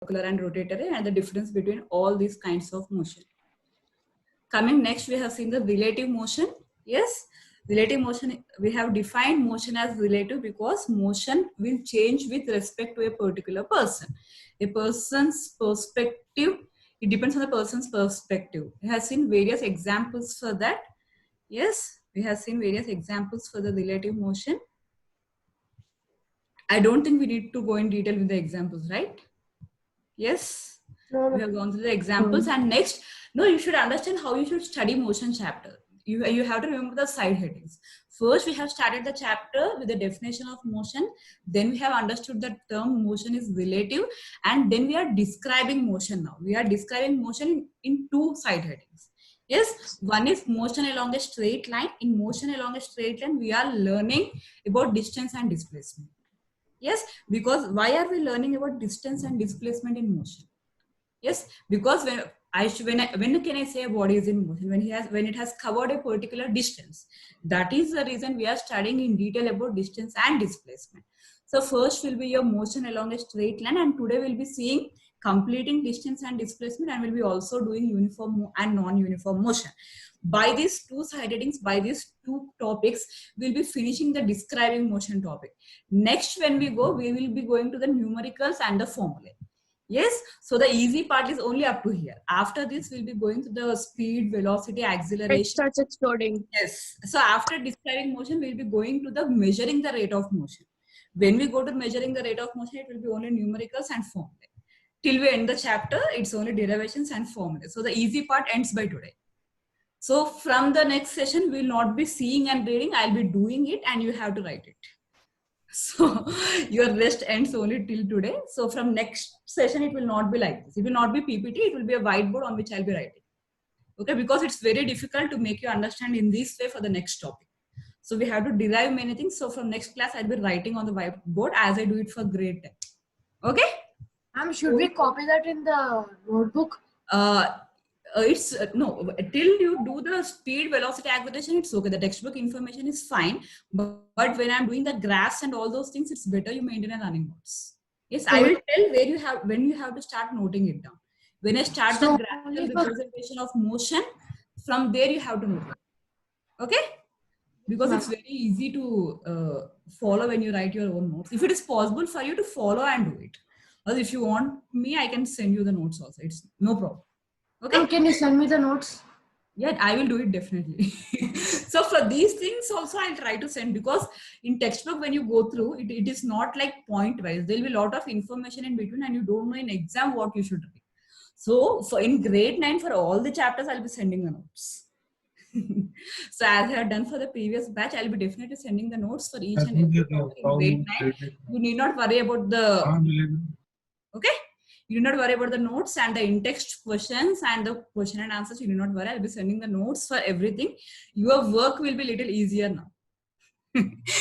circular and rotatory, and the difference between all these kinds of motion. Coming next, we have seen the relative motion. Yes, relative motion, we have defined motion as relative because motion will change with respect to a particular person. A person's perspective, it depends on the person's perspective. We have seen various examples for that. Yes, we have seen various examples for the relative motion. I don't think we need to go in detail with the examples, right? Yes, we have gone through the examples. And next, no, you should understand how you should study motion chapter. You have to remember the side headings. First, we have started the chapter with the definition of motion. Then we have understood that term motion is relative. And then we are describing motion now. We are describing motion in two side headings. Yes, one is motion along a straight line. In motion along a straight line, we are learning about distance and displacement. Yes, because why are we learning about distance and displacement in motion? Yes, because when can I say a body is in motion? When it has covered a particular distance. That is the reason we are studying in detail about distance and displacement. So first will be your motion along a straight line, and today we'll be seeing completing distance and displacement, and we'll be also doing uniform and non-uniform motion. By these two side headings, by these two topics, we'll be finishing the describing motion topic. Next, when we go, we will be going to the numericals and the formulae. Yes, so the easy part is only up to here. After this, we'll be going to the speed, velocity, acceleration. It starts exploding. Yes. So after describing motion, we'll be going to the measuring the rate of motion. When we go to measuring the rate of motion, it will be only numericals and formulae. Till we end the chapter, it's only derivations and formulae. So the easy part ends by today. So from the next session, we'll not be seeing and reading. I'll be doing it and you have to write it. So your rest ends only till today. So from next session, it will not be like this. It will not be PPT. It will be a whiteboard on which I'll be writing. Okay, because it's very difficult to make you understand in this way for the next topic. So we have to derive many things. So from next class, I'll be writing on the whiteboard as I do it for grade 10. Okay. Should we copy that in the notebook? It's no, till you do the speed, velocity, acceleration, it's okay. The textbook information is fine, but when I'm doing the graphs and all those things, it's better you maintain a running notes. Yes, I will tell when you have to start noting it down. When I start the graphical representation of motion, from there you have to note it. Okay, because it's very easy to follow when you write your own notes. If it is possible for you to follow and do it, or if you want me, I can send you the notes also. It's no problem. Okay. Can you send me the notes? Yeah, I will do it definitely. So for these things also I'll try to send, because in textbook when you go through it is not like point wise. There will be a lot of information in between and you don't know in exam what you should read. So for in grade 9 for all the chapters I'll be sending the notes. So as I have done for the previous batch, I'll be definitely sending the notes for each and every topic in grade 9. You need not worry about the okay. You do not worry about the notes and the in-text questions and the question and answers. You do not worry. I'll be sending the notes for everything. Your work will be a little easier now.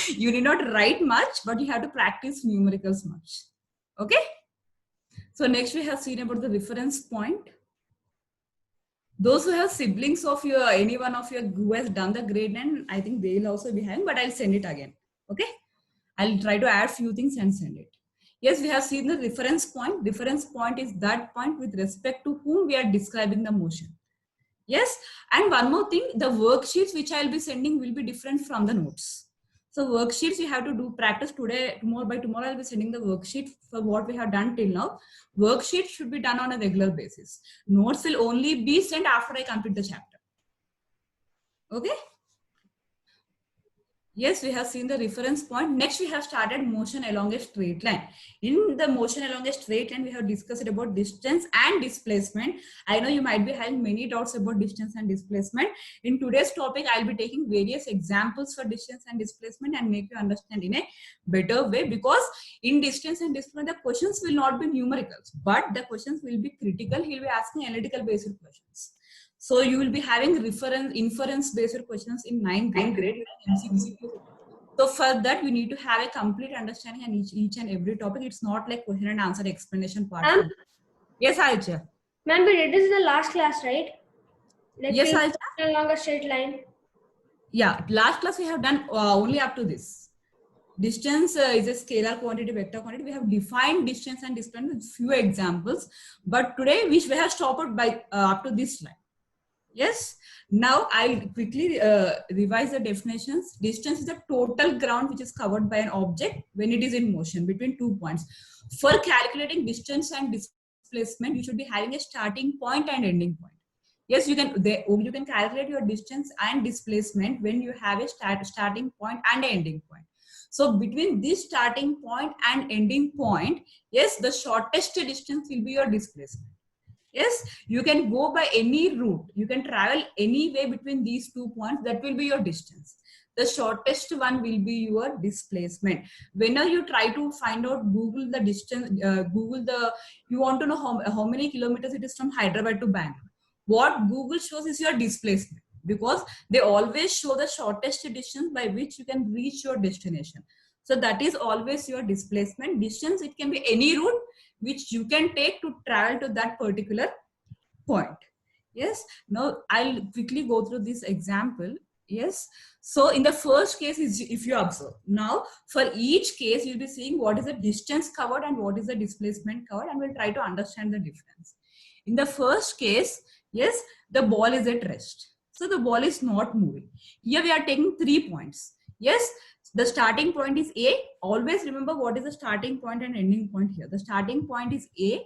You need not write much, but you have to practice numericals much. Okay. So next we have seen about the reference point. Those who have siblings of your, any one of your who has done the grade 9, I think they will also be having, but I'll send it again. Okay. I'll try to add few things and send it. Yes, we have seen the reference point. Reference point is that point with respect to whom we are describing the motion. Yes, and one more thing, the worksheets which I will be sending will be different from the notes. So worksheets you have to do practice today, by tomorrow I'll be sending the worksheet for what we have done till now. Worksheet should be done on a regular basis. Notes will only be sent after I complete the chapter. Okay. Yes, we have seen the reference point. Next, we have started motion along a straight line. In the motion along a straight line, we have discussed about distance and displacement. I know you might be having many doubts about distance and displacement. In today's topic, I'll be taking various examples for distance and displacement and make you understand in a better way, because in distance and displacement, the questions will not be numericals, but the questions will be critical. He'll be asking analytical based questions. So you will be having inference based questions in 9th grade. So for that, you need to have a complete understanding on each and every topic. It's not like question and answer explanation part. Yes, Aisha. Ma'am, but it is the last class, right? Like yes, Aisha. Along a straight line. Yeah, last class we have done only up to this. distance is a scalar quantity, vector quantity. We have defined distance and displacement with few examples, but today we have stopped by up to this slide. Yes. Now I'll quickly revise the definitions. Distance is the total ground which is covered by an object when it is in motion between 2 points. For calculating distance and displacement, you should be having a starting point and ending point. Yes, you can calculate your distance and displacement when you have a starting point and an ending point. So between this starting point and ending point, yes, the shortest distance will be your displacement. Yes, you can go by any route. You can travel any way between these 2 points. That will be your distance. The shortest one will be your displacement. Whenever you try to find out, Google the distance, you want to know how many kilometers it is from Hyderabad to Bangalore. What Google shows is your displacement, because they always show the shortest distance by which you can reach your destination. So that is always your displacement. Distance, it can be any route which you can take to travel to that particular point. Yes. Now I'll quickly go through this example. Yes. So in the first case is, if you observe, now for each case you'll be seeing what is the distance covered and what is the displacement covered, and we'll try to understand the difference. In the first case, yes, the ball is at rest. So the ball is not moving. Here we are taking 3 points. Yes. The starting point is A. Always remember what is the starting point and ending point here. The starting point is A.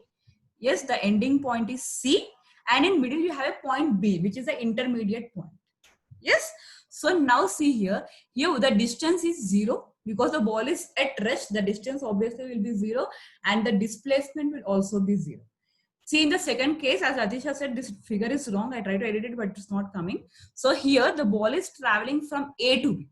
Yes, the ending point is C. And in middle, you have a point B, which is the intermediate point. Yes. So now see here the distance is 0 because the ball is at rest. The distance obviously will be 0 and the displacement will also be 0. See, in the second case, as Atisha said, this figure is wrong. I tried to edit it, but it's not coming. So here the ball is traveling from A to B.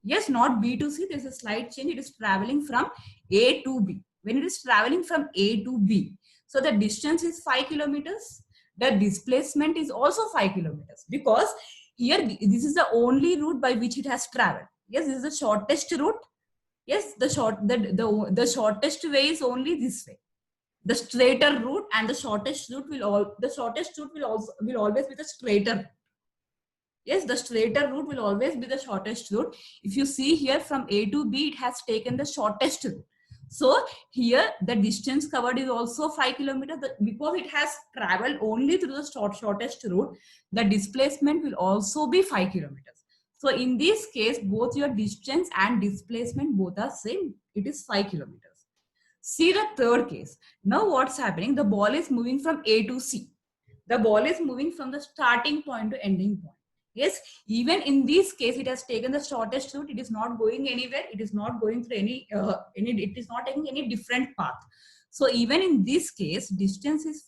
Yes, not B to C. There's a slight change. It is traveling from A to B. When it is traveling from A to B, so the distance is 5 kilometers. The displacement is also 5 kilometers, because here this is the only route by which it has traveled. Yes, this is the shortest route. Yes, the shortest way is only this way. The straighter route and the shortest route will always be the straighter route. Yes, the straighter route will always be the shortest route. If you see here from A to B, it has taken the shortest route. So here the distance covered is also 5 kilometers. Because it has traveled only through the shortest route, the displacement will also be 5 kilometers. So in this case, both your distance and displacement both are same. It is 5 kilometers. See the third case. Now what's happening? The ball is moving from A to C. The ball is moving from the starting point to ending point. Yes, even in this case, it has taken the shortest route. It is not going anywhere. It is not going through it is not taking any different path. So even in this case, distance is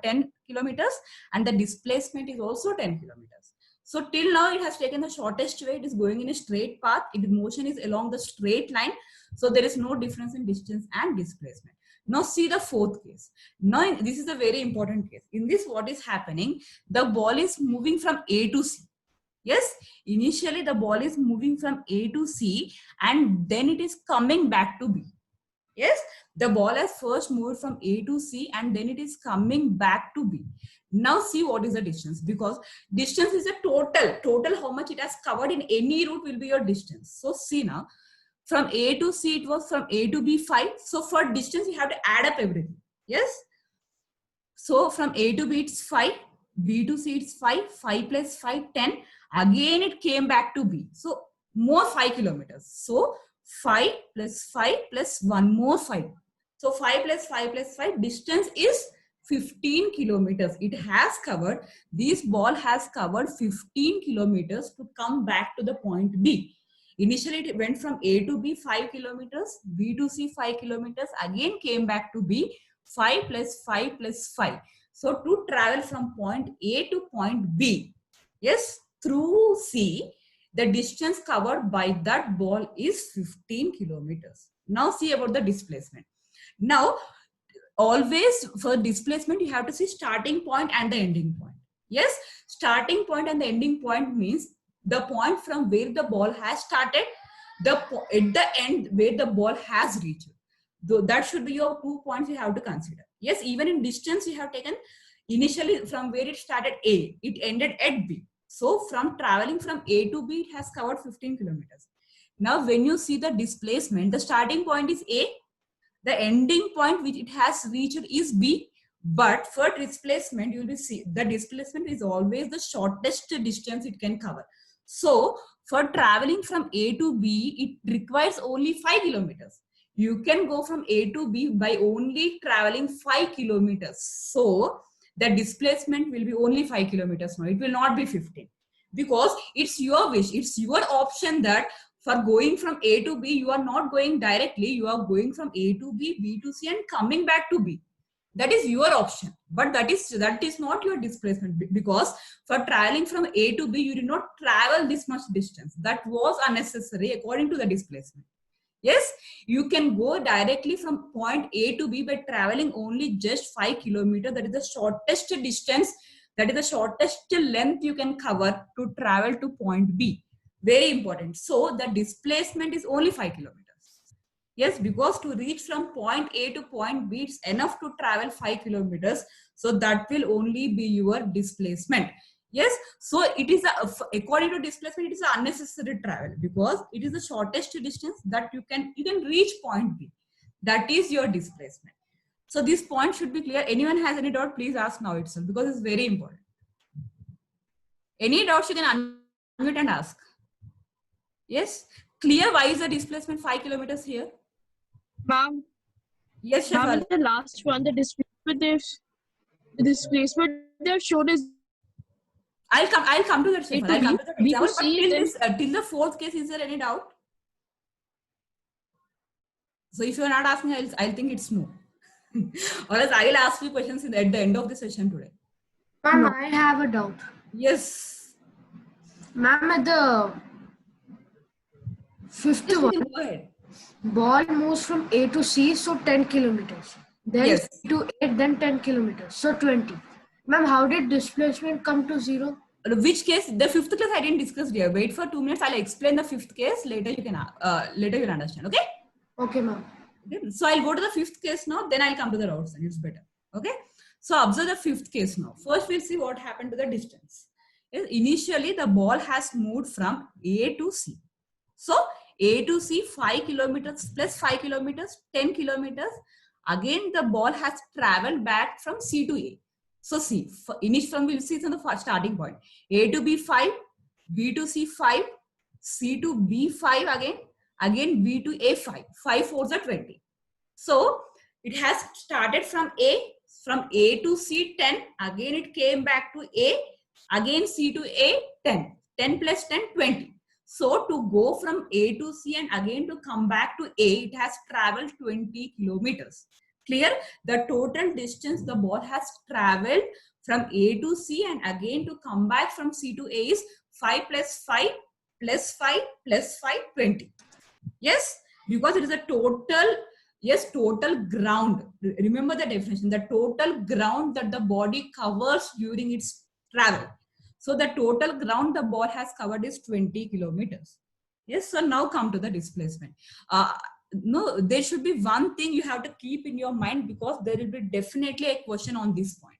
10 kilometers and the displacement is also 10 kilometers. So till now, it has taken the shortest way. It is going in a straight path. Its motion is along the straight line. So there is no difference in distance and displacement. Now see the fourth case. Now this is a very important case. In this, what is happening? The ball is moving from A to C. Yes, initially the ball is moving from A to C and then it is coming back to B. Yes, the ball has first moved from A to C and then it is coming back to B. Now see what is the distance, because distance is a total how much it has covered in any route will be your distance. So see now, from A to C, it was from A to B 5. So for distance, you have to add up everything. Yes. So from A to B, it's 5. B to C, it's 5. 5 plus 5, 10. Again, it came back to B. So more 5 kilometers. So 5 plus 5 plus 1 more 5. So 5 plus 5 plus 5, distance is 15 kilometers. It has covered, this ball has covered 15 kilometers to come back to the point B. Initially, it went from A to B 5 kilometers, B to C 5 kilometers, again came back to B, 5 plus 5 plus 5. So to travel from point A to point B, yes, through C, the distance covered by that ball is 15 kilometers. Now see about the displacement. Now, always for displacement, you have to see starting point and the ending point. Yes, starting point and the ending point means the point from where the ball has started, at the end where the ball has reached. That should be your 2 points you have to consider. Yes, even in distance you have taken initially from where it started A, it ended at B. So from traveling from A to B, it has covered 15 kilometers. Now, when you see the displacement, the starting point is A, the ending point which it has reached is B. But for displacement, you will see the displacement is always the shortest distance it can cover. So for traveling from A to B, it requires only 5 kilometers. You can go from A to B by only traveling 5 kilometers. So the displacement will be only 5 kilometers now. It will not be 15 because it's your wish. It's your option that for going from A to B, you are not going directly. You are going from A to B, B to C and coming back to B. That is your option, but that is not your displacement, because for traveling from A to B, you did not travel this much distance. That was unnecessary according to the displacement. Yes, you can go directly from point A to B by traveling only just 5 kilometers. That is the shortest distance, that is the shortest length you can cover to travel to point B. Very important. So the displacement is only 5 kilometers. Yes, because to reach from point A to point B, it's enough to travel 5 kilometers. So that will only be your displacement. Yes, so it is according to displacement, it is an unnecessary travel because it is the shortest distance that you can reach point B. That is your displacement. So this point should be clear. Anyone has any doubt, please ask now itself because it's very important. Any doubts, you can unmute and ask. Yes, clear why is the displacement 5 kilometers here? Ma'am, Yes, ma'am, Shefal. in the last one, the displacement they've shown is I'll come to that, Shefal. to I'll come B, to that B to example. But C, till then- this, till the fourth case, is there any doubt? So if you are not asking, I'll think it's no. Or else I will ask you questions at the end of the session today. Ma'am, No. I have a doubt. Yes. Ma'am, at the fifth Yes, you one, can go ahead. ball moves from A to C, so 10 kilometers. Then Yes. C to 8, then 10 kilometers, so 20. Ma'am, how did displacement come to 0? Which case? The fifth case I didn't discuss here. Wait for 2 minutes. I'll explain the fifth case. Later you can later you'll understand. Okay. Okay, ma'am. Okay. So I'll go to the fifth case now. Then I'll come to the routes and it's better. Okay. So observe the fifth case now. First we'll see what happened to the distance. Yes, initially the ball has moved from A to C. So A to C 5 kilometers plus 5 kilometers, 10 kilometers. Again the ball has traveled back from C to A. So see, initially we'll see it's on the starting point. A to B 5, B to C 5, C to B 5 again B to A 5. 5 4s are 20. So it has started from A to C 10. Again it came back to A. Again C to A 10. 10 plus 10 20. So to go from A to C and again to come back to A, it has traveled 20 kilometers. Clear? The total distance the ball has traveled from A to C and again to come back from C to A is 5 plus 5 plus 5 plus 5, 20. Yes, because it is a total, yes, total ground. Remember the definition, the total ground that the body covers during its travel. So the total ground the ball has covered is 20 kilometers. Yes, so now come to the displacement. No, there should be one thing you have to keep in your mind because there will be definitely a question on this point.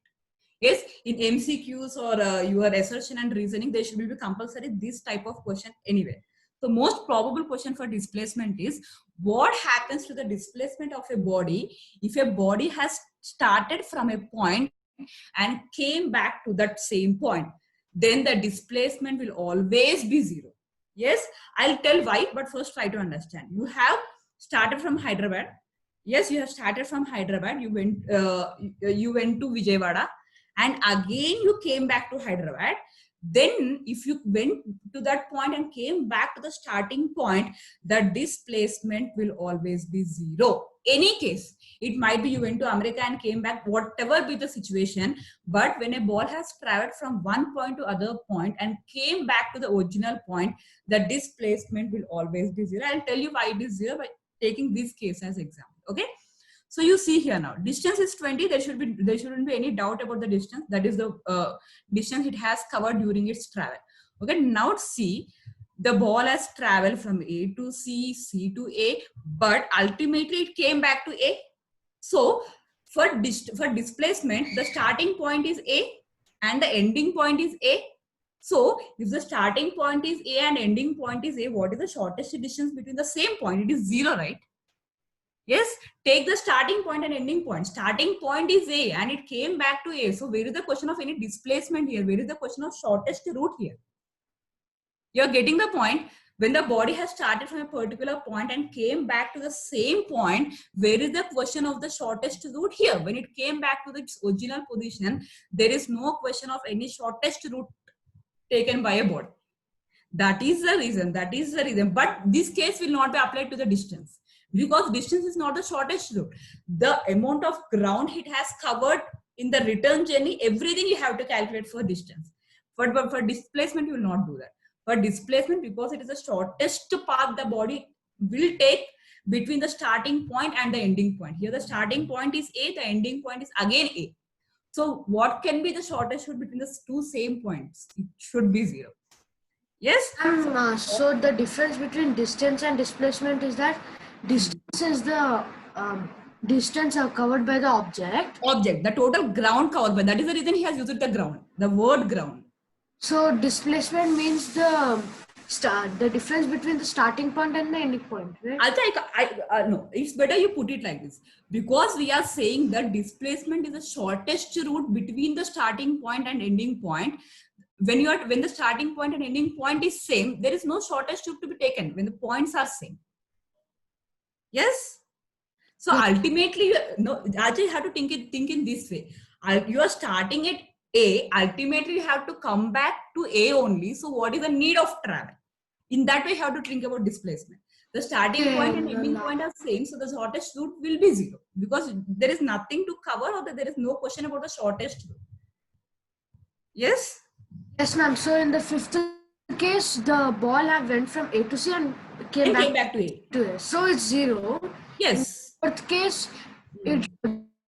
Yes, in MCQs or your assertion and reasoning, there should be compulsory this type of question anyway. The most probable question for displacement is what happens to the displacement of a body if a body has started from a point and came back to that same point? Then the displacement will always be 0. Yes, I'll tell why, but first try to understand. You have started from Hyderabad. Yes, you have started from Hyderabad. You went to Vijayawada and again you came back to Hyderabad. Then if you went to that point and came back to the starting point, the displacement will always be 0. Any case, it might be you went to America and came back, whatever be the situation. But when a ball has traveled from one point to other point and came back to the original point, the displacement will always be 0. I'll tell you why it is 0 by taking this case as example. Okay. So you see here now, distance is 20. There shouldn't be any doubt about the distance. That is the distance it has covered during its travel. Okay, now see, the ball has traveled from A to C, C to A, but ultimately it came back to A. So for displacement, the starting point is A and the ending point is A. So if the starting point is A and ending point is A, what is the shortest distance between the same point? It is 0, right? Yes, take the starting point and ending point. Starting point is A and it came back to A. So where is the question of any displacement here? Where is the question of shortest route here? You're getting the point. When the body has started from a particular point and came back to the same point, where is the question of the shortest route here? When it came back to its original position, there is no question of any shortest route taken by a body. That is the reason. That is the reason. But this case will not be applied to the distance, because distance is not the shortest route. The amount of ground it has covered in the return journey, everything you have to calculate for distance. But for displacement, you will not do that. For displacement, because it is the shortest path the body will take between the starting point and the ending point. Here the starting point is A, the ending point is again A. So what can be the shortest route between the two same points? It should be 0. Yes? So the difference between distance and displacement is that distance is the distance covered by the object. Object, the total ground covered by. That is the reason he has used the ground, the word ground. So displacement means the difference between the starting point and the ending point, right? No, it's better you put it like this, because we are saying that displacement is the shortest route between the starting point and ending point. When the starting point and ending point is same, there is no shortest route to be taken when the points are same. Yes. So ultimately, no, actually you have to think in this way. You are starting at A, ultimately you have to come back to A only. So what is the need of travel? In that way, you have to think about displacement. The starting point and ending point are same, so the shortest route will be 0, because there is nothing to cover, or there is no question about the shortest route. Yes? Yes, ma'am. So in the fifth case, the ball went from A to C and came back to A. So it's 0. Yes. In the fourth case,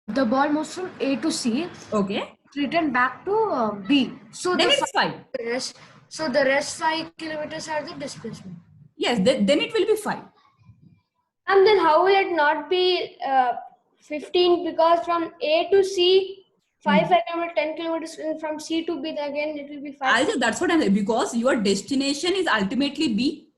the ball moves from A to C. Okay. Returned back to B. So then it's 5. So the rest 5 kilometers are the displacement. Yes, then it will be 5. And then how will it not be 15? Because from A to C, 5 kilometers, 10 kilometers, from C to B, again it will be 5. That's what I'm saying. Because your destination is ultimately B.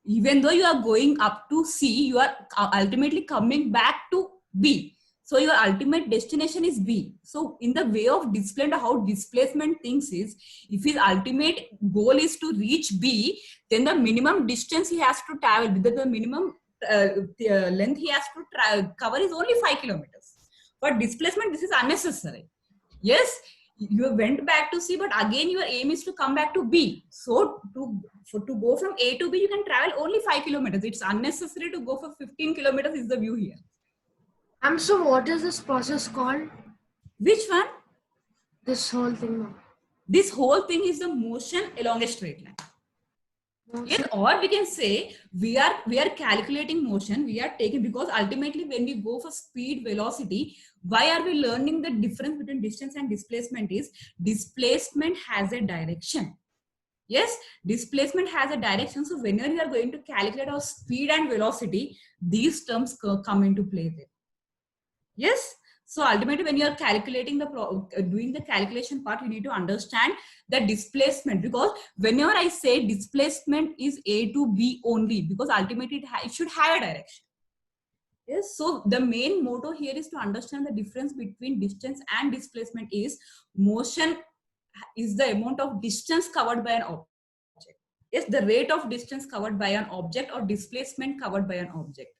Even though you are going up to C, you are ultimately coming back to B. So your ultimate destination is B. So in the way of displacement, how displacement thinks is, if his ultimate goal is to reach B, then the minimum distance he has to travel, the minimum length he has to cover is only 5 kilometers. But displacement, this is unnecessary. Yes, you went back to C, but again your aim is to come back to B. So to go from A to B, you can travel only 5 kilometers. It's unnecessary to go for 15 kilometers is the view here. So what is this process called? Which one? This whole thing. This whole thing is the motion along a straight line. Yes, or we can say we are calculating motion. We are taking, because ultimately when we go for speed, velocity, why are we learning the difference between distance and displacement is displacement has a direction. Yes, displacement has a direction. So whenever you are going to calculate our speed and velocity, these terms come into play there. Yes. So ultimately, when you are calculating doing the calculation part, you need to understand the displacement, because whenever I say displacement is A to B only, because ultimately it should have a direction. Yes. So the main motto here is to understand the difference between distance and displacement is motion is the amount of distance covered by an object. Yes, the rate of distance covered by an object, or displacement covered by an object.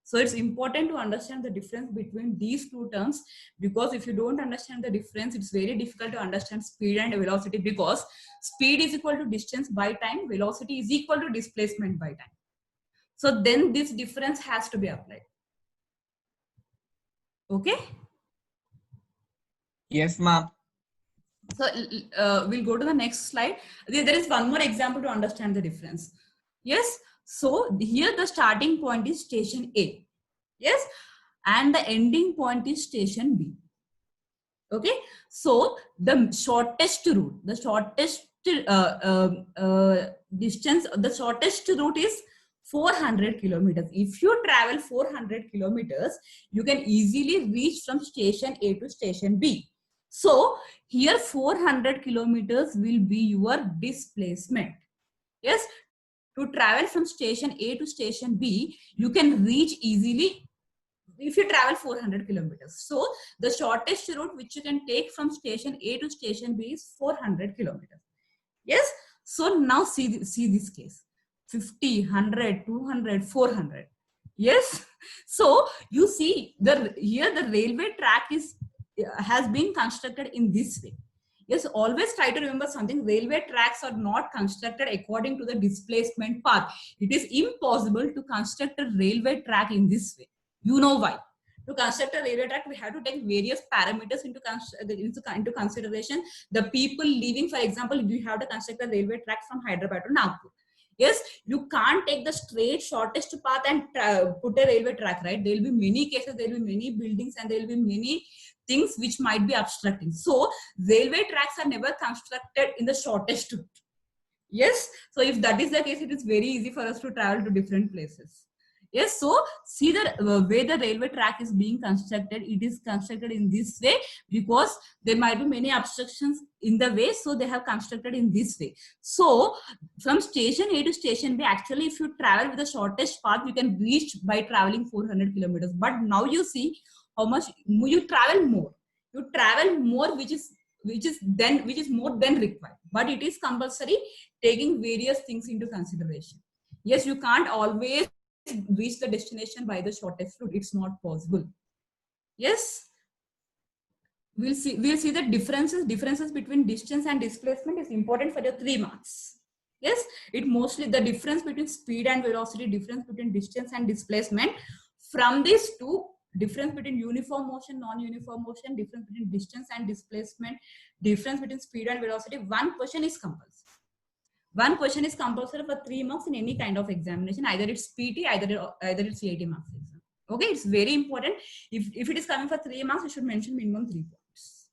So it's important to understand the difference between these two terms, because if you don't understand the difference, it's very difficult to understand speed and velocity, because speed is equal to distance by time, velocity is equal to displacement by time. So then this difference has to be applied. Okay? Yes, ma'am. So we'll go to the next slide. There is one more example to understand the difference. Yes. So here the starting point is station A. Yes. And the ending point is station B. Okay. So the shortest route, the shortest distance, the shortest route is 400 kilometers. If you travel 400 kilometers, you can easily reach from station A to station B. So here 400 kilometers will be your displacement. Yes, to travel from station A to station B, you can reach easily if you travel 400 kilometers. So the shortest route which you can take from station A to station B is 400 kilometers. Yes. So now see this case. 50, 100, 200, 400. Yes. So you see here the railway track has been constructed in this way. Yes, always try to remember something. Railway tracks are not constructed according to the displacement path. It is impossible to construct a railway track in this way. You know why? To construct a railway track, we have to take various parameters into consideration. The people living, for example, you have to construct a railway track from Hyderabad to Nagpur. Yes, you can't take the straight shortest path and put a railway track, right? There will be many cases, there will be many buildings, and there will be many things which might be obstructing. So railway tracks are never constructed in the shortest route. Yes, so if that is the case, it is very easy for us to travel to different places. Yes, so see the way the railway track is being constructed. It is constructed in this way because there might be many obstructions in the way, so they have constructed in this way. So from station A to station B, actually if you travel with the shortest path, you can reach by traveling 400 kilometers. But now you see how much you travel more. You travel more, which is more than required. But it is compulsory, taking various things into consideration. Yes, you can't always reach the destination by the shortest route. It's not possible. Yes, we'll see the differences between distance and displacement is important for your 3 marks. Yes, it mostly the difference between speed and velocity, difference between distance and displacement. From these two, difference between uniform motion, non-uniform motion, difference between distance and displacement, difference between speed and velocity, one question is compulsory. One question is compulsory for 3 marks in any kind of examination. Either it's PT, either it's 80 marks exam. Okay, it's very important. If it is coming for 3 marks, you should mention minimum 3 points.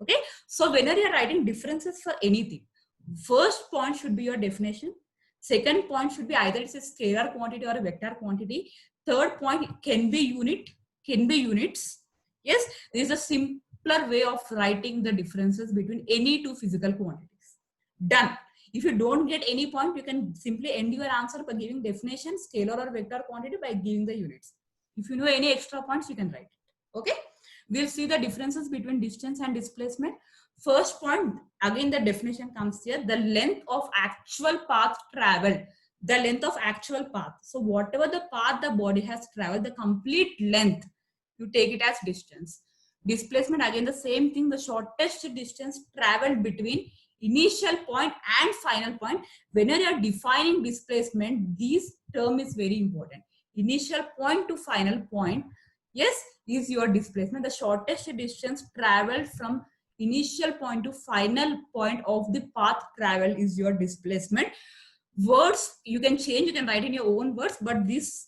Okay, so whenever you're writing differences for anything, first point should be your definition. Second point should be either it's a scalar quantity or a vector quantity. Third point can be units. Yes, there is a simpler way of writing the differences between any two physical quantities. Done. If you don't get any point, you can simply end your answer by giving definition, scalar or vector quantity by giving the units. If you know any extra points, you can write it. Okay. We'll see the differences between distance and displacement. First point, again the definition comes here, the length of actual path traveled. The length of actual path. So whatever the path the body has traveled, the complete length, you take it as distance. Displacement, again the same thing, the shortest distance traveled between initial point and final point. Whenever you are defining displacement, this term is very important. Initial point to final point, yes, is your displacement. The shortest distance traveled from initial point to final point of the path traveled is your displacement. Words you can change, you can write in your own words, but this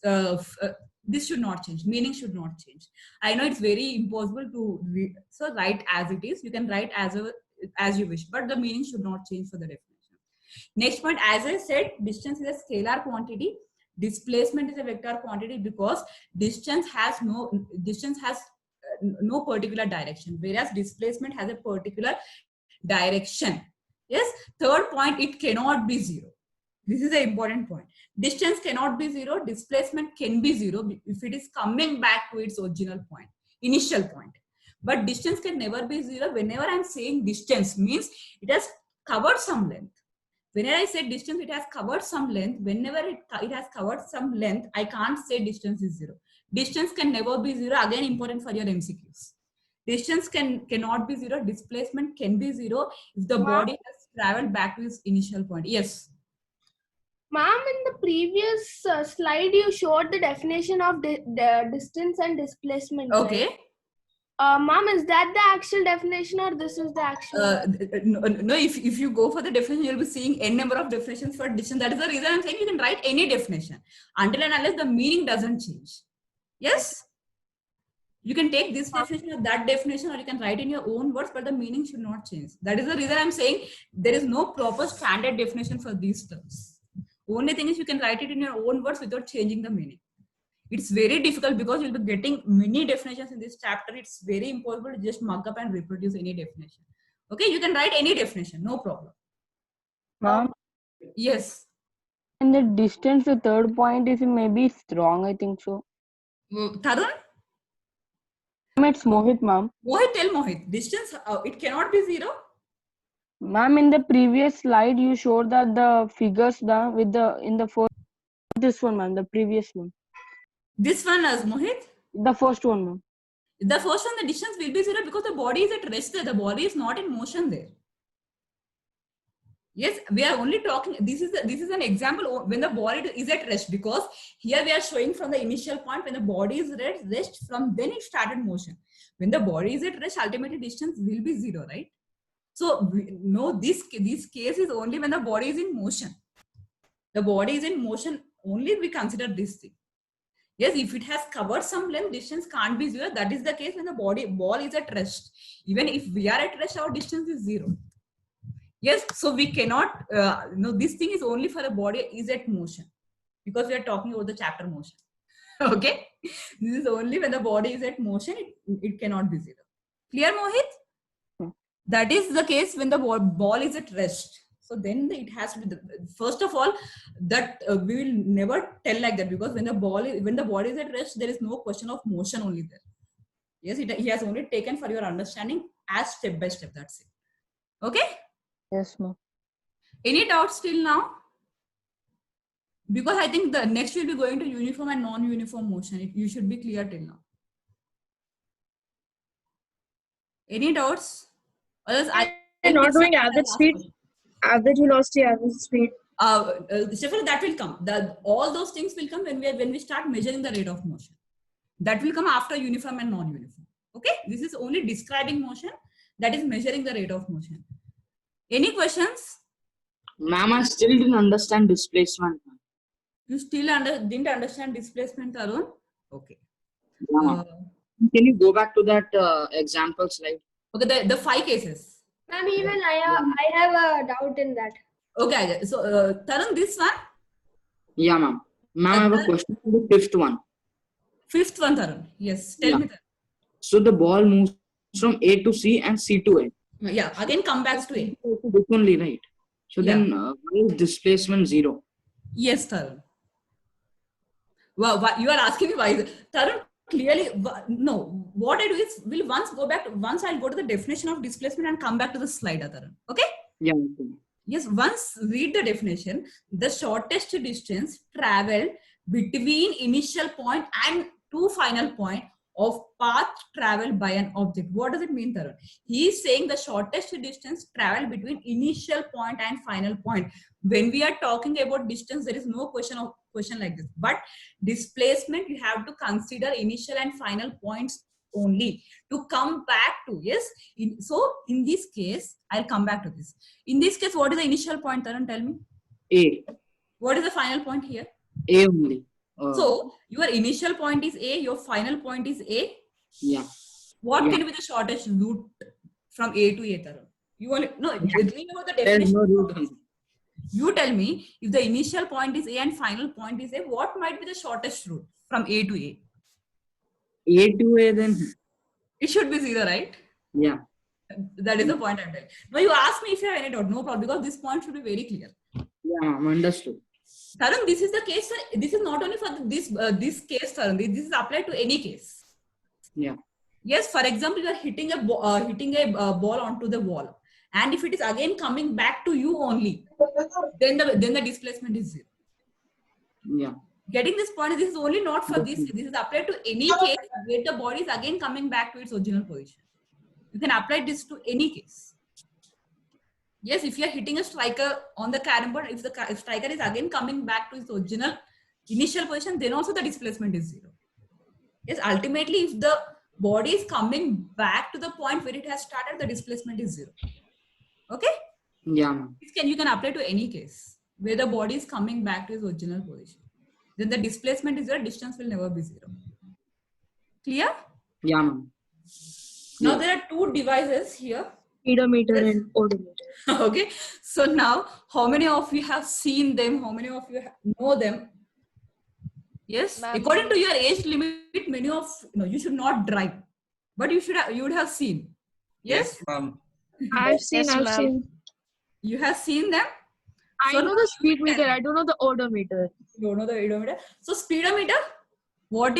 should not change. Meaning should not change. I know it's very impossible to read, so write as it is. You can write as you wish, but the meaning should not change for the definition. Next point, as I said, distance is a scalar quantity, displacement is a vector quantity, because distance has no particular direction, whereas displacement has a particular direction. Yes. Third point, it cannot be zero. This is an important point. Distance cannot be zero, displacement can be zero if it is coming back to its original point, initial point. But distance can never be zero. Whenever I'm saying distance, means it has covered some length. Whenever I say distance, it has covered some length. Whenever it has covered some length, I can't say distance is zero. Distance can never be zero. Again, important for your MCQs. Distance cannot be zero. Displacement can be zero if the body has traveled back to its initial point. Yes. Ma'am, in the previous slide, you showed the definition of the distance and displacement. Okay. Right? Ma'am, is that the actual definition or this is the actual? No, if you go for the definition, you'll be seeing n number of definitions for distance. That is the reason I'm saying you can write any definition until and unless the meaning doesn't change. Yes. You can take this definition or that definition, or you can write in your own words, but the meaning should not change. That is the reason I'm saying there is no proper standard definition for these terms. Only thing is you can write it in your own words without changing the meaning. It's very difficult because you'll be getting many definitions in this chapter. It's very important to just mug up and reproduce any definition. Okay, you can write any definition, no problem. Ma'am, Yes. and the distance to third point is maybe wrong, I think so. Tarun? Ma'am, it's Mohit, ma'am. Mohit, tell Mohit. Distance, it cannot be 0. Ma'am, in the previous slide, you showed that the figures down with the in the first this one, ma'am, the previous one, This one as Mohit. the first one, ma'am. The first one, the distance will be 0 because the body is at rest there. The body is not in motion there. Yes, we are only talking. This is an example when the body is at rest, because here we are showing from the initial point when the body is at rest, from then it started motion. When the body is at rest, ultimately distance will be 0, right? So no, this case is only when the body is in motion. The body is in motion only we consider this thing. Yes, if it has covered some length, distance can't be 0. That is the case when the ball is at rest. Even if we are at rest, our distance is 0. Yes, so we cannot, this thing is only for the body is at motion, because we are talking about the chapter motion. Okay, this is only when the body is at motion, it cannot be 0. Clear, Mohit? That is the case when the ball is at rest. So then it has to be, first of all, that we will never tell like that, because when the body is at rest, there is no question of motion only there. Yes, he has only taken for your understanding as step by step. That's it. Okay. Yes, ma'am. Any doubts till now? Because I think the next will be going to uniform and non-uniform motion. You should be clear till now. Any doubts? Others, We're not doing average speed, average velocity, average speed. Stefan, that will come. All those things will come when we start measuring the rate of motion. That will come after uniform and non-uniform. Okay, this is only describing motion. That is measuring the rate of motion. Any questions? Ma'am, I still didn't understand displacement. You still didn't understand displacement, Tarun? Okay. Yeah, can you go back to that example slide? Okay, the 5 cases. Ma'am, even I have a doubt in that. Okay, so Tarun, this one? Yeah, ma'am. Ma'am, I have a question for the fifth one. Fifth one, Tarun. Yes, tell me that. So the ball moves from A to C and C to A. Yeah, again come back to A. This only, right? So Yeah. then why is displacement 0? Yes, Tarun. Well, you are asking me why is it? Tarun, clearly, no. What I do is, once I'll go to the definition of displacement and come back to the slide, Tarun. Okay? Yeah. Okay. Yes, once read the definition, the shortest distance traveled between initial point and to final point of path traveled by an object. What does it mean, Tarun? He is saying the shortest distance traveled between initial point and final point. When we are talking about distance, there is no question like this. But displacement, you have to consider initial and final points only to come back to. Yes. So in this case, I'll come back to this. In this case, what is the initial point, Tarun? Tell me. A. What is the final point here? A only. So your initial point is A, your final point is A. Yeah. What Yeah. can be the shortest route from A to A, Tarun? You only remember the There's definition. no route. You tell me, if the initial point is A and final point is A, what might be the shortest route from A to A? A to A then. It should be 0, right? Yeah. That is the point I'm telling. Now you ask me if you have any doubt, no problem, because this point should be very clear. Yeah, ma'am, understood. Tarun, this is the case, sir. This is not only for this case, Tarun. This is applied to any case. Yeah. Yes, for example, you are hitting a ball onto the wall, and if it is again coming back to you only, then the displacement is 0. Yeah. Getting this point, this is only not for this. This is applied to any case where the body is again coming back to its original position. You can apply this to any case. Yes, if you are hitting a striker on the carom board, if the striker is again coming back to its original initial position, then also the displacement is 0. Yes, ultimately, if the body is coming back to the point where it has started, the displacement is 0. Okay? Yeah, ma'am. You can apply to any case where the body is coming back to its original position. Then the displacement is 0, distance will never be 0. Clear? Yeah, ma'am. Now there are 2 devices here. Speedometer and odometer. Okay, so now how many of you have seen them? How many of you know them? Yes, Ma'am. according to your age limit, many of you should not drive, but you would have seen. Yes, ma'am. I've seen, Yes, I've ma'am. seen. you have seen them. I So know now the you speed will tell meter. me. I don't know the odometer. You don't know the odometer. So speedometer, why it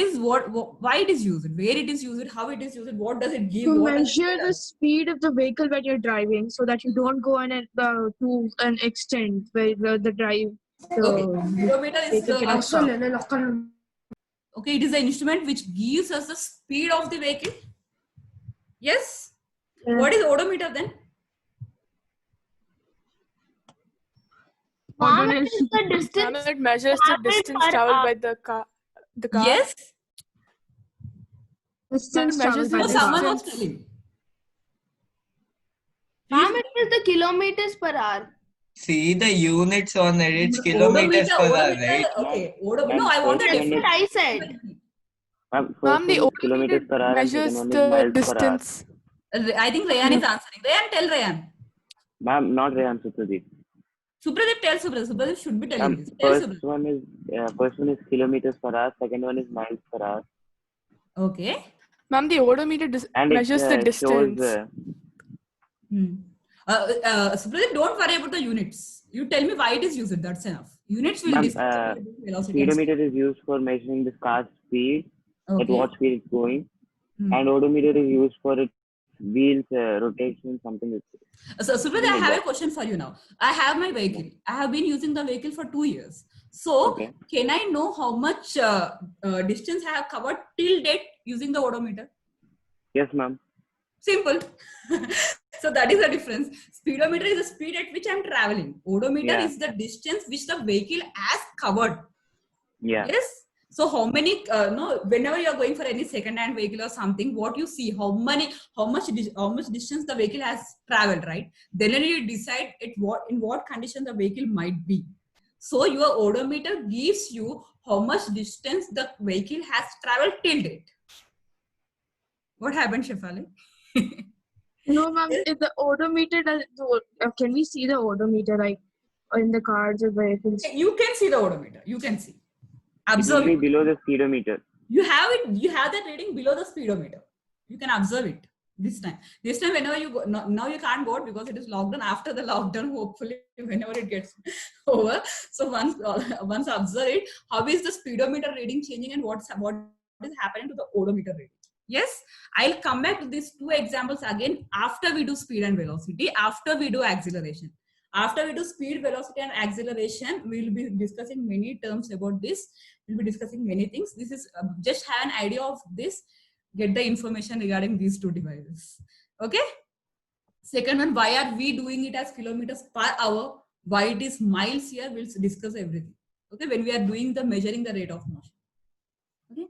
is used, where it is used, how it is used, what does it give, To what does it measure tell the us? speed of the vehicle when you're driving, so that you don't go to an extent where the Okay, speedometer is vehicle cannot stop. okay, it is the instrument which gives us the speed of the vehicle. Yes. Yeah. What is odometer then? Ma'am, Odometer. it is the Ma'am, distance it measures the traveled distance per traveled hour. by the car. Yes. Distance measures traveled the by So the someone car. was telling. Ma'am, it is the kilometers per hour. See the units on it, it's kilometers per hour, right? Okay. No, Ma'am, I want the first one difference. What I said. Ma'am, Ma'am, first the one is kilometers odometer per hour and second measures one is the miles per hour. distance. I think Rayan is answering. Rayan, tell Rayan. Ma'am, not Rehan, Supradeep. Supradeep, tell Supradeep. Supradeep should be telling Ma'am, this. Tell Supradeep. first one is kilometers per hour, second one is miles per hour, Okay. Ma'am, the odometer and it measures the shows. distance. Supradeep, don't worry about the units. You tell me why it is used. That's enough. Units will Ma'am, discuss about velocity. and speedometer is used for measuring the car's speed, speed. at what speed it's going, Hmm. and odometer is used for its wheels rotation, something like that. So, Supradeep, I Like have a that. question for you now. I have my vehicle. I have been using the vehicle for 2 years. So, Okay. can I know how much distance I have covered till date using the odometer? Yes, ma'am. Simple. So that is the difference. Speedometer is the speed at which I'm traveling. Odometer Yeah. is the distance which the vehicle has covered. Yeah. Yes. So how many? Whenever you are going for any second-hand vehicle or something, what you see, how much distance the vehicle has traveled, right? Then you decide in what condition the vehicle might be. So your odometer gives you how much distance the vehicle has traveled till date. What happened, Shefali? No, ma'am. If the odometer can we see the odometer like in the cars or vehicles? You can see the odometer. You can see. It will Observe be it. below the speedometer. You have it. You have that reading below the speedometer. You can observe it this time. This time, whenever you go, now you can't go out because it is lockdown. After the lockdown, hopefully, whenever it gets over, so once observe it. How is the speedometer reading changing and what is happening to the odometer reading? Yes, I'll come back to these two examples again after we do speed and velocity, after we do acceleration. After we do speed, velocity, and acceleration, we'll be discussing many terms about this. We'll be discussing many things. This is just have an idea of this. Get the information regarding these two devices. Okay. Second one, why are we doing it as kilometers per hour? Why it is miles here? We'll discuss everything. Okay. When we are doing the measuring the rate of motion. Okay.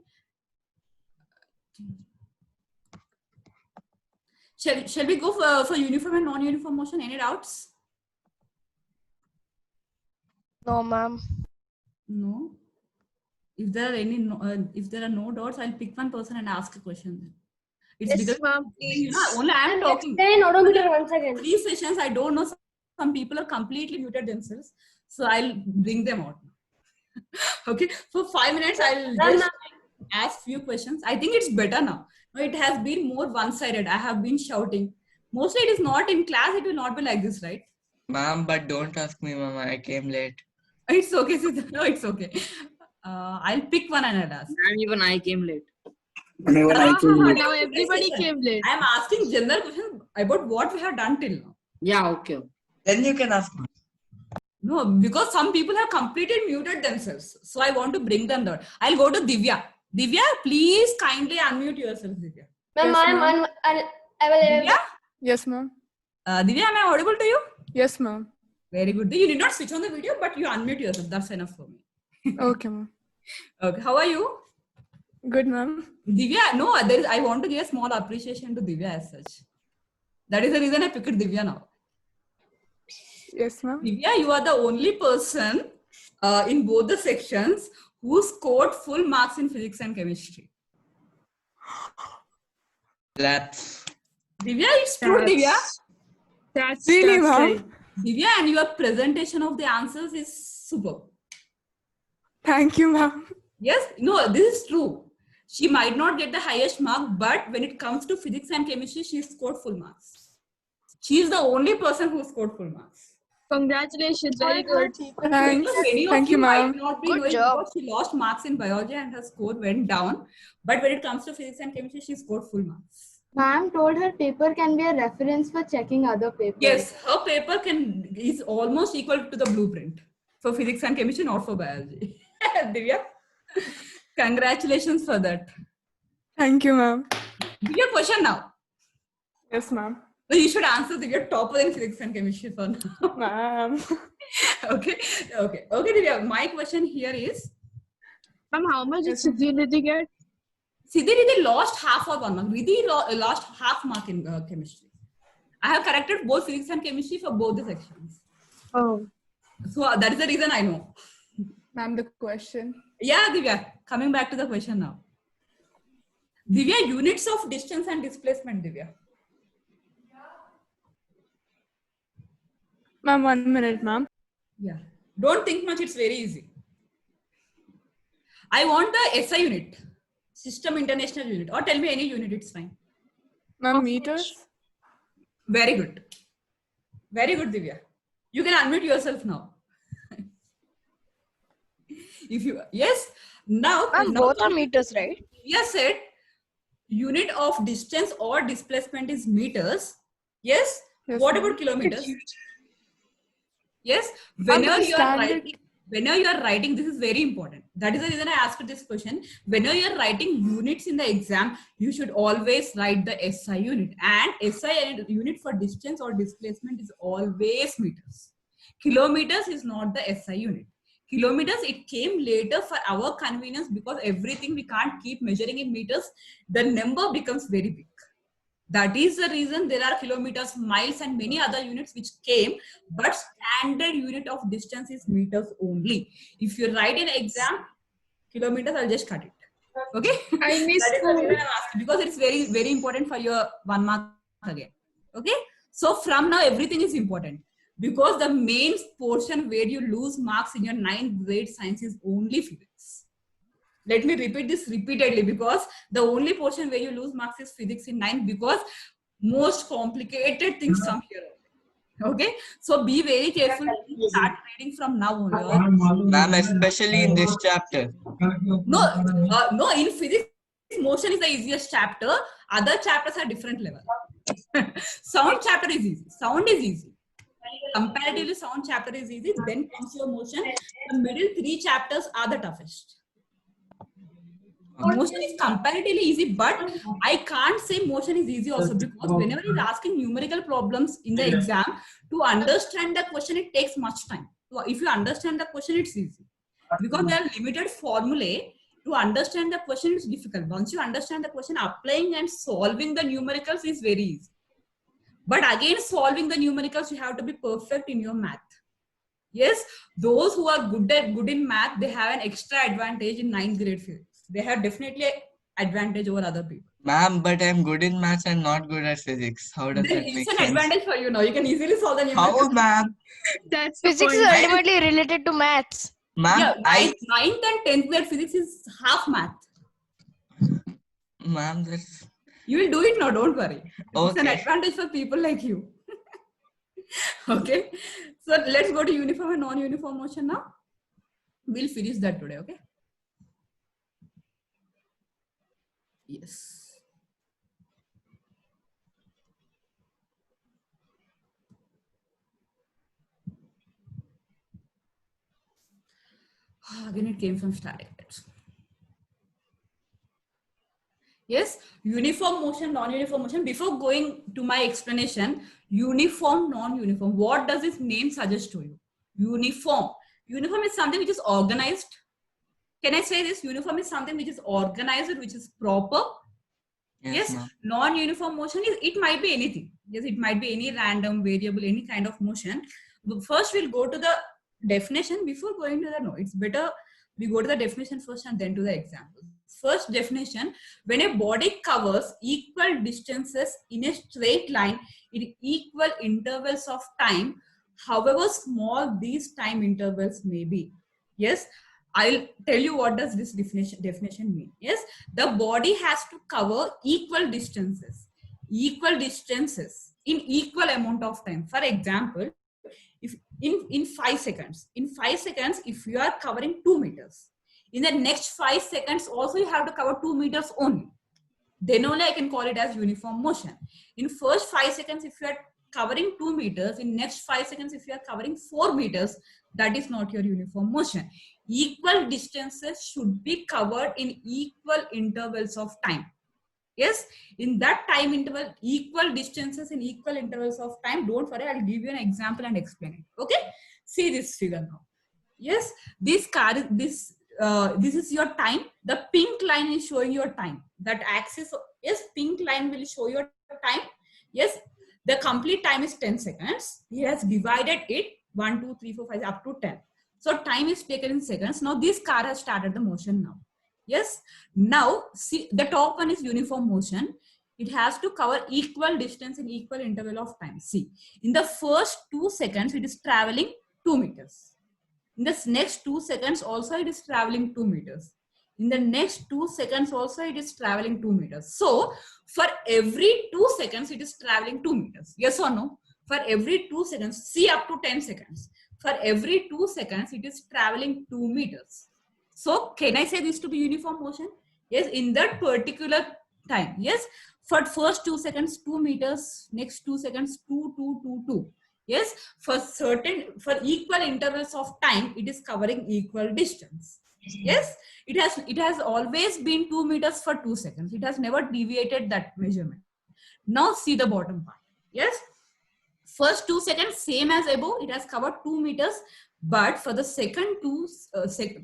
Shall we go for uniform and non-uniform motion? Any doubts? No, ma'am. No. If there are no doubts, I'll pick one person and ask a question. Then it's Yes, because ma'am. only I am talking. Explain odometer once again. 3 sessions, I don't know. Some people are completely muted themselves, so I'll bring them out. Okay, for 5 minutes, I'll just ask few questions. I think it's better now. It has been more one-sided. I have been shouting. Mostly, it is not in class. It will not be like this, right? Ma'am, but don't ask me, mama. I came late. It's okay, Siddha. No, it's okay. I'll pick one and I'll ask. And even I came late. Now everybody came late. I am asking general questions about what we have done till now. Yeah, okay. Then you can ask me. No, because some people have completely muted themselves. So I want to bring them down. I'll go to Divya. Divya, please kindly unmute yourself, Divya. Ma'am, Yes, I'm ma'am. available. Divya? Yes, ma'am. Divya, am I audible to you? Yes, ma'am. Very good. You did not switch on the video, but you unmute yourself. That's enough for me. Okay, ma'am. Okay. How are you? Good, ma'am. Divya, no, I want to give a small appreciation to Divya as such. That is the reason I picked Divya now. Yes, ma'am. Divya, you are the only person in both the sections who scored full marks in physics and chemistry. Laps. Divya, it's true, Divya. That's Really, ma'am? right. Divya, and your presentation of the answers is superb. Thank you, ma'am. Yes, no, this is true. She might not get the highest mark, but when it comes to physics and chemistry, she scored full marks. She is the only person who scored full marks. Congratulations, very good. Thanks. Because many Thank of you, you might ma'am. not be Good knowing job. because she lost marks in biology and her score went down. But when it comes to physics and chemistry, she scored full marks. Ma'am told her paper can be a reference for checking other papers. Yes, her paper is almost equal to the blueprint for physics and chemistry, not for biology. Divya, congratulations for that. Thank you, ma'am. Divya, question now. Yes, ma'am. So you should answer Divya topper in physics and chemistry for now. Ma'am. Okay, Divya. My question here is, Ma'am, how much did Siddhi get? Siddhi lost half or 1 mark. Riddhi lost half mark in chemistry. I have corrected both physics and chemistry for both the sections. Oh. So that is the reason I know. Ma'am, the question. Yeah, Divya. Coming back to the question now. Divya, units of distance and displacement, Divya. Ma'am, 1 minute, ma'am. Yeah. Don't think much. It's very easy. I want the SI unit. System International Unit. Or tell me any unit. It's fine. Ma'am, meters. Very good. Very good, Divya. You can unmute yourself now. If you, yes. Now, Both are meters, right? Yes, said unit of distance or displacement is meters. Yes. Yes, What ma'am. about kilometers? Yes. Whenever you are writing, this is very important. That is the reason I asked this question. Whenever you are writing units in the exam, you should always write the SI unit. And SI unit for distance or displacement is always meters. Kilometers is not the SI unit. Kilometers, it came later for our convenience because everything we can't keep measuring in meters. The number becomes very big. That is the reason there are kilometers, miles, and many other units which came, but standard unit of distance is meters only. If you write in exam, kilometers, I'll just cut it. Okay? I missed That is the reason I'm asking, because it's very, very important for your 1 mark again. Okay? So from now, everything is important. Because the main portion where you lose marks in your 9th grade science is only physics. Let me repeat this repeatedly because the only portion where you lose marks is physics in 9th because most complicated things come here. Okay, so be very careful. Start reading from now on. Ma'am, especially in this chapter. No, in physics, motion is the easiest chapter. Other chapters are different level. Sound chapter is easy. Sound is easy. Comparatively, sound chapter is easy. Then comes your motion. The middle 3 chapters are the toughest. Motion is comparatively easy, but I can't say motion is easy also because whenever you're asking numerical problems in the exam, to understand the question, it takes much time. So if you understand the question, it's easy. Because there are limited formulae, to understand the question, it's difficult. Once you understand the question, applying and solving the numericals is very easy. But again, solving the numericals, you have to be perfect in your math. Yes, those who are good in math, they have an extra advantage in 9th grade physics. They have definitely advantage over other people. Ma'am, but I'm good in maths and not good at physics. How does that make It's an sense? advantage for you now. You can easily solve the How, numericals. ma'am? That's Physics is ultimately related to maths. Ma'am, Yeah, 9th and 10th grade physics is half math. Ma'am, that's... You will do it now, don't worry. It's an Okay. advantage for people like you. Okay. So let's go to uniform and non-uniform motion now. We'll finish that today, okay? Yes. Again, it came from static. Yes, uniform motion, non-uniform motion. Before going to my explanation, uniform, non-uniform, what does this name suggest to you? Uniform. Uniform is something which is organized. Can I say this? Uniform is something which is organized, which is proper. Yes, non-uniform motion is, it might be anything. Yes, it might be any random variable, any kind of motion. But first, we'll go to the definition before going to the, no, it's better we go to the definition first and then to the example. First definition, when a body covers equal distances in a straight line in equal intervals of time, however small these time intervals may be. Yes, I'll tell you what does this definition mean. Yes, the body has to cover equal distances in equal amount of time. For example, if in 5 seconds, if you are covering 2 meters, in the next 5 seconds also you have to cover 2 meters only. Then only I can call it as uniform motion. In first 5 seconds, if you are covering 2 meters, in next 5 seconds, if you are covering 4 meters, that is not your uniform motion. Equal distances should be covered in equal intervals of time. Yes, in that time interval, equal distances in equal intervals of time. Don't worry, I'll give you an example and explain it. Okay, see this figure now. Yes, this is your time. The pink line is showing your time. That axis, yes, pink line will show your time. Yes, the complete time is 10 seconds. He has divided it 1, 2, 3, 4, 5 up to 10. So time is taken in seconds. Now this car has started the motion now. Yes, now see the top one is uniform motion. It has to cover equal distance in equal interval of time. See, in the first 2 seconds, it is traveling 2 meters. In this next 2 seconds also it is traveling 2 meters. In the next 2 seconds also it is traveling 2 meters. So for every 2 seconds it is traveling 2 meters. Yes or no? For every 2 seconds, see up to 10 seconds. For every 2 seconds it is traveling 2 meters. So can I say this to be uniform motion? Yes, in that particular time. Yes, for first 2 seconds 2 meters, next 2 seconds 2, 2, 2, 2. Yes, for equal intervals of time, it is covering equal distance. Yes, it has always been 2 meters for 2 seconds. It has never deviated that measurement. Now see the bottom part. Yes, first 2 seconds same as above. It has covered 2 meters, but for the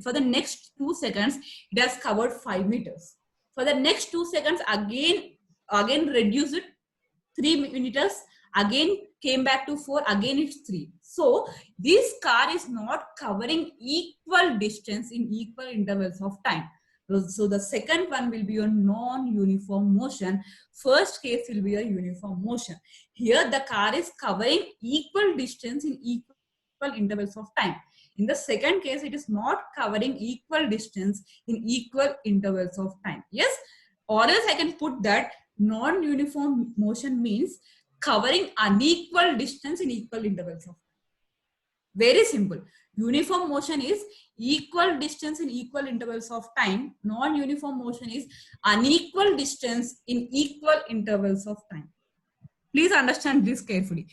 for the next 2 seconds, it has covered 5 meters. For the next 2 seconds, again reduce it 3 meters. Again came back to 4, again it's 3. So this car is not covering equal distance in equal intervals of time. So the second one will be a non-uniform motion. First case will be a uniform motion. Here the car is covering equal distance in equal intervals of time. In the second case, it is not covering equal distance in equal intervals of time. Yes, or else I can put that non-uniform motion means covering unequal distance in equal intervals of time. Very simple. Uniform motion is equal distance in equal intervals of time. Non-uniform motion is unequal distance in equal intervals of time. Please understand this carefully.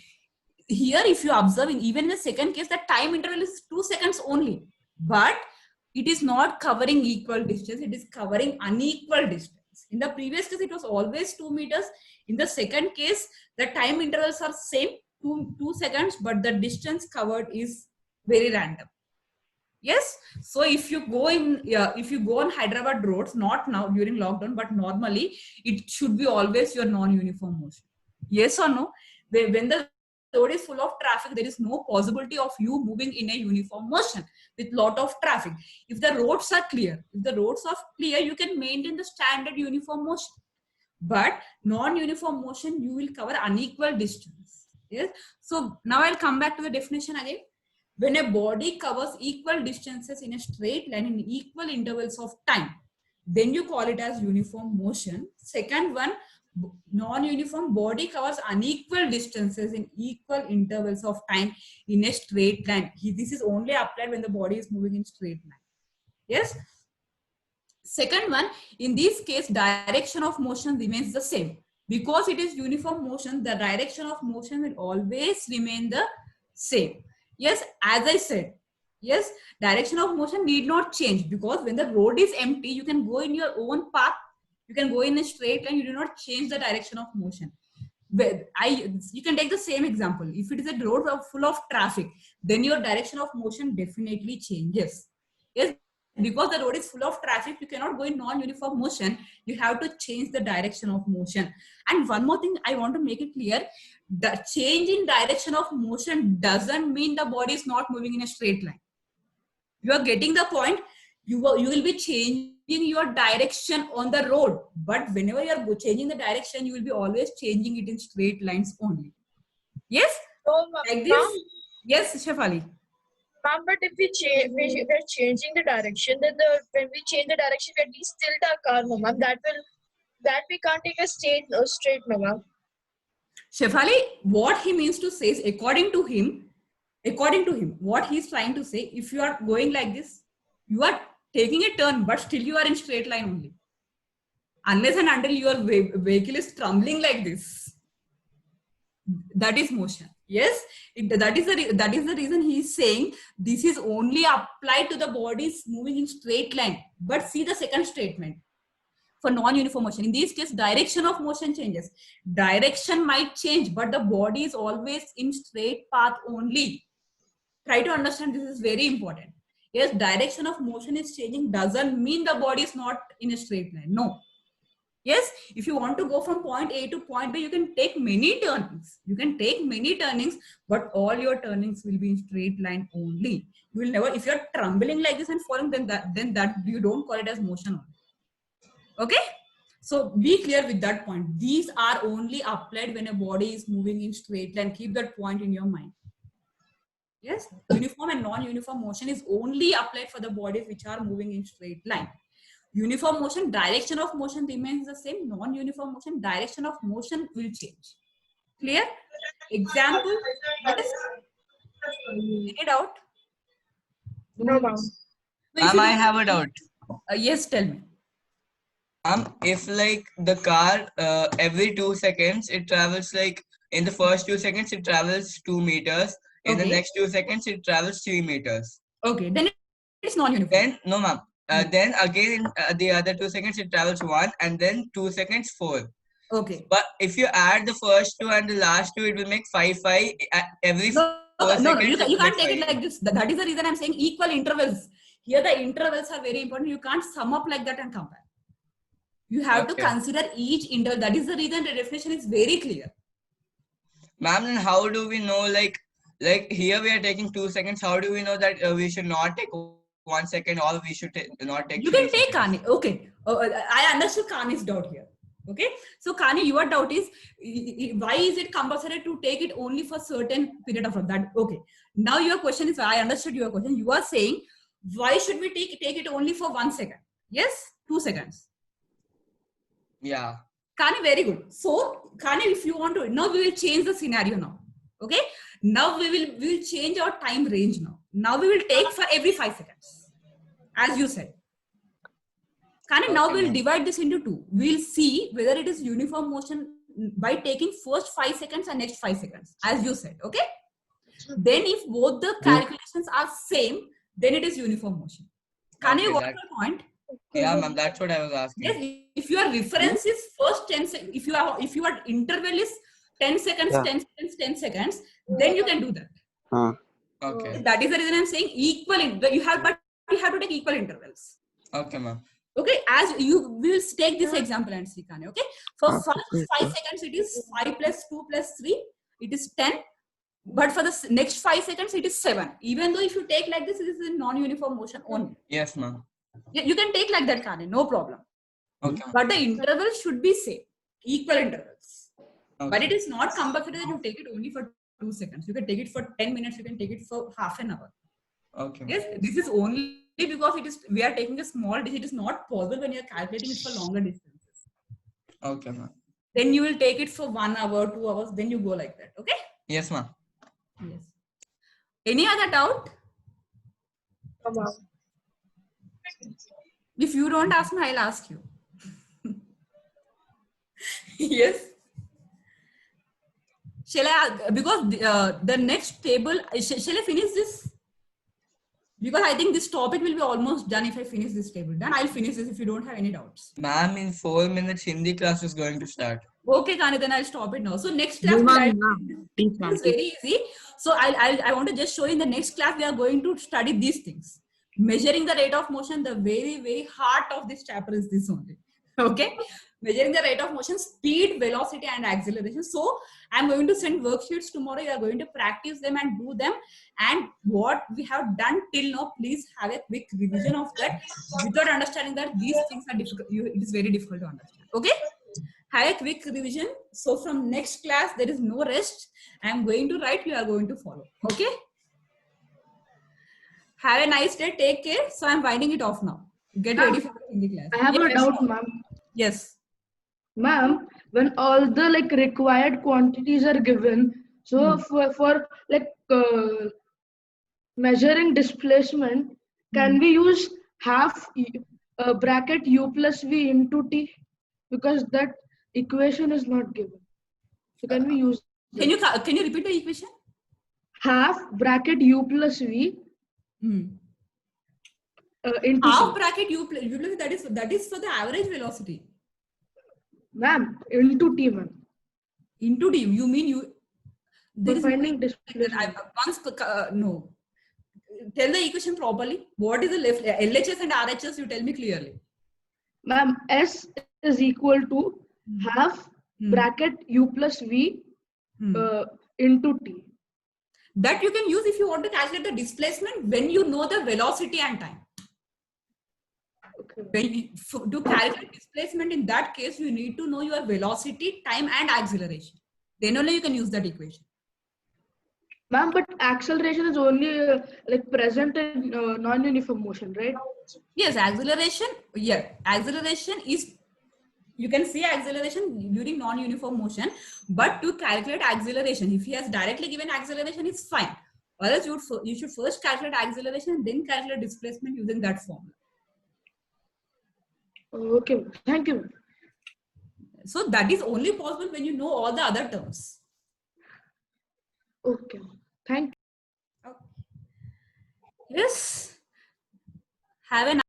Here, if you observe, even in the second case, the time interval is 2 seconds only. But it is not covering equal distance. It is covering unequal distance. In the previous case, it was always 2 meters. In the second case, the time intervals are same, 2 seconds, but the distance covered is very random. Yes. So if you go on Hyderabad roads, not now during lockdown, but normally it should be always your non-uniform motion. Yes or no? When the road is full of traffic, there is no possibility of you moving in a uniform motion with lot of traffic. If the roads are clear, you can maintain the standard uniform motion. But non-uniform motion, you will cover unequal distance. Yes. So now I'll come back to the definition again. When a body covers equal distances in a straight line in equal intervals of time, then you call it as uniform motion. Second one, non-uniform, body covers unequal distances in equal intervals of time in a straight line. This is only applied when the body is moving in straight line. Yes. Second one, in this case, direction of motion remains the same. Because it is uniform motion, the direction of motion will always remain the same. Yes, as I said, yes, direction of motion need not change, because when the road is empty, you can go in your own path. You can go in a straight line. You do not change the direction of motion. You can take the same example. If it is a road full of traffic, then your direction of motion definitely changes. Yes, because the road is full of traffic, you cannot go in non-uniform motion. You have to change the direction of motion. And one more thing, I want to make it clear: the change in direction of motion doesn't mean the body is not moving in a straight line. You are getting the point. You will be changing your direction on the road, but whenever you are changing the direction, you will be always changing it in straight lines only. Yes, like this. Yes, Shefali. Ma'am, but if we change, we're changing the direction. Then when we change the direction, we at least tilt our car, no, ma'am. That we can't take a straight, no, ma'am. Shefali, what he means to say is, according to him, what he's trying to say, if you are going like this, you are taking a turn, but still you are in straight line only. Unless and until your vehicle is trembling like this, that is motion. Yes, that is the reason he is saying this is only applied to the bodies moving in straight line. But see the second statement. For non-uniform motion, in this case, direction of motion changes. Direction might change, but the body is always in straight path only. Try to understand, this is very important. Yes, direction of motion is changing doesn't mean the body is not in a straight line. No. Yes, if you want to go from point A to point B, you can take many turnings. But all your turnings will be in straight line only. You will never, if you're trembling like this and falling, then that you don't call it as motion only. Okay, so be clear with that point. These are only applied when a body is moving in straight line. Keep that point in your mind. Yes, uniform and non-uniform motion is only applied for the bodies which are moving in straight line. Uniform motion, direction of motion remains the same. Non-uniform motion, direction of motion will change. Clear? Example, what is any doubt? No, ma'am. Ma'am, I have a doubt. Yes, tell me. If like the car every 2 seconds it travels, like in the first 2 seconds it travels 2 meters, in the next 2 seconds it travels 3 meters. Okay, then it's non-uniform. Then no, ma'am. Then again in the other 2 seconds it travels 1, and then 2 seconds 4. Okay. But if you add the first 2 and the last 2, it will make 5 every 4 seconds. No, you can't take it like this. That is the reason I'm saying equal intervals. Here the intervals are very important. You can't sum up like that and compare. You have to consider each interval. That is the reason the definition is very clear. Ma'am, then how do we know, like here we are taking 2 seconds. How do we know that we should not take 1 second, or we should not take? You can take Kani. Okay. I understood Kani's doubt here. Okay. So Kani, your doubt is, why is it compulsory to take it only for certain period of that? Okay. Now your question is, I understood your question. You are saying, why should we take it only for 1 second? Yes? 2 seconds. Yeah. Kani, very good. So, Kani, if you want to, now we will change the scenario now. Okay. Now we will change our time range now. Now we will take for every 5 seconds. As you said. Kani, now we will divide this into 2. We will see whether it is uniform motion by taking first 5 seconds and next 5 seconds. As you said. Okay. Then if both the calculations are same, then it is uniform motion. Kani, you got the point? Yeah, ma'am, that's what I was asking. Yes, if your reference is first 10 seconds, if your interval is 10 seconds, 10 seconds, 10 seconds, then you can do that. Okay. That is the reason I'm saying equal. You have to take equal intervals. Okay, ma'am. Okay, as you will take this example and see, Kani. Okay, for first 5 seconds it is 5 plus 2 plus 3, it is 10. But for the next 5 seconds it is 7. Even though if you take like this, it is in non-uniform motion only. Yes, ma'am. You can take like that, Kani, no problem. Okay. But the interval should be same, equal intervals. Okay. But it is not compulsory that you take it only for 2 seconds. You can take it for 10 minutes. You can take it for half an hour. Okay. Yes, this is only because we are taking a small digit. It is not possible when you are calculating it for longer distances. Okay, ma'am. Then you will take it for 1 hour, 2 hours. Then you go like that. Okay. Yes, ma'am. Yes. Any other doubt? If you don't ask me, I'll ask you. Yes. Shall I? Because the next table, shall I finish this? Because I think this topic will be almost done if I finish this table. Then I'll finish this if you don't have any doubts. Ma'am, in 4 minutes, Hindi class is going to start. Okay, Kani, then I'll stop it now. So next class is very easy. So I want to just show you in the next class, we are going to study these things. Measuring the rate of motion, the very, very heart of this chapter is this only. Okay. Measuring the rate of motion, speed, velocity, and acceleration. So I'm going to send worksheets tomorrow. You are going to practice them and do them. And what we have done till now, please have a quick revision of that without understanding that these things are difficult. It is very difficult to understand. Okay. Have a quick revision. So from next class, there is no rest. I am going to write. You are going to follow. Okay. Have a nice day. Take care. So I'm winding it off now. Get ready for the Hindi class. I have a Yes. doubt, ma'am. Yes. Ma'am, when all the like required quantities are given, so for like measuring displacement, can we use half bracket u plus v into t? Because that equation is not given. So can we use Can you repeat the equation? half bracket u plus v into Half t? bracket u plus that is for the average velocity. Ma'am, into t, ma'am. Into d. You mean you? There For is finding displacement. no. Tell the equation properly. What is the left LHS and RHS? You tell me clearly. Ma'am, S is equal to half bracket u plus v into t. That you can use if you want to calculate the displacement when you know the velocity and time. Okay. To calculate displacement, in that case, you need to know your velocity, time, and acceleration. Then only you can use that equation. Ma'am, but acceleration is only like present in non-uniform motion, right? Yes, acceleration. Yeah, acceleration is. You can see acceleration during non-uniform motion, but to calculate acceleration, if he has directly given acceleration, it's fine. Or else you should first calculate acceleration and then calculate displacement using that formula. Okay, thank you. So that is only possible when you know all the other terms. Okay, thank you. Yes. Have a